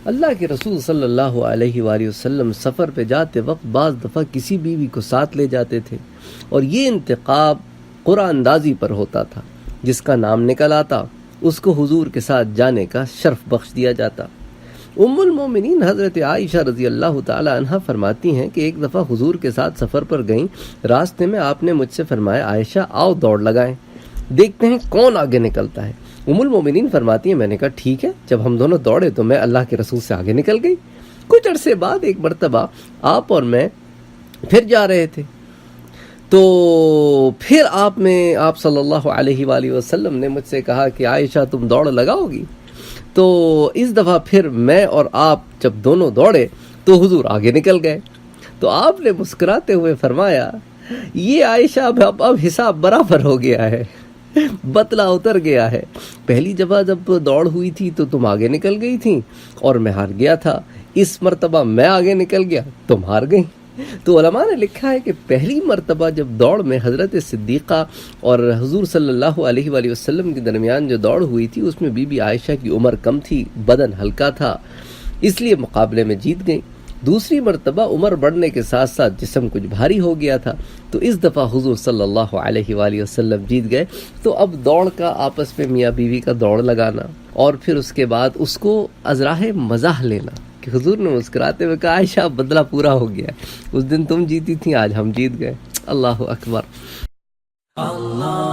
اللہ کے رسول صلی اللہ علیہ وآلہ وسلم سفر پہ جاتے وقت بعض دفعہ کسی بیوی کو ساتھ لے جاتے تھے، اور یہ انتخاب قرآن اندازی پر ہوتا تھا، جس کا نام نکل آتا اس کو حضور کے ساتھ جانے کا شرف بخش دیا جاتا۔ ام المومنین حضرت عائشہ رضی اللہ تعالی عنہ فرماتی ہیں کہ ایک دفعہ حضور کے ساتھ سفر پر گئیں، راستے میں آپ نے مجھ سے فرمایا عائشہ آؤ دوڑ لگائیں، دیکھتے ہیں کون آگے نکلتا ہے۔ ام المومنین فرماتی ہیں میں نے کہا ٹھیک ہے، جب ہم دونوں دوڑے تو میں اللہ کے رسول سے آگے نکل گئی۔ کچھ عرصے بعد ایک مرتبہ آپ اور میں پھر جا رہے تھے، تو پھر آپ صلی اللہ علیہ وآلہ وسلم نے مجھ سے کہا کہ عائشہ تم دوڑ لگاؤ گی؟ تو اس دفعہ پھر میں اور آپ جب دونوں دوڑے تو حضور آگے نکل گئے، تو آپ نے مسکراتے ہوئے فرمایا یہ عائشہ اب حساب برابر ہو گیا ہے، بتلا اتر گیا ہے، پہلی دفعہ جب دوڑ ہوئی تھی تو تم آگے نکل گئی تھی اور میں ہار گیا تھا، اس مرتبہ میں آگے نکل گیا تم ہار گئی۔ تو علماء نے لکھا ہے کہ پہلی مرتبہ جب دوڑ میں حضرت صدیقہ اور حضور صلی اللہ علیہ وآلہ وسلم کے درمیان جو دوڑ ہوئی تھی اس میں بی بی عائشہ کی عمر کم تھی، بدن ہلکا تھا، اس لیے مقابلے میں جیت گئیں۔ دوسری مرتبہ عمر بڑھنے کے ساتھ ساتھ جسم کچھ بھاری ہو گیا تھا، تو اس دفعہ حضور صلی اللہ علیہ وآلہ وسلم جیت گئے۔ تو اب دوڑ کا آپس میں میاں بیوی کا دوڑ لگانا، اور پھر اس کے بعد اس کو ازراہ مزاح لینا کہ حضور نے مسکراتے ہوئے کہا عائشہ بدلہ پورا ہو گیا، اس دن تم جیتی تھی آج ہم جیت گئے۔ اللہ اکبر۔ اللہ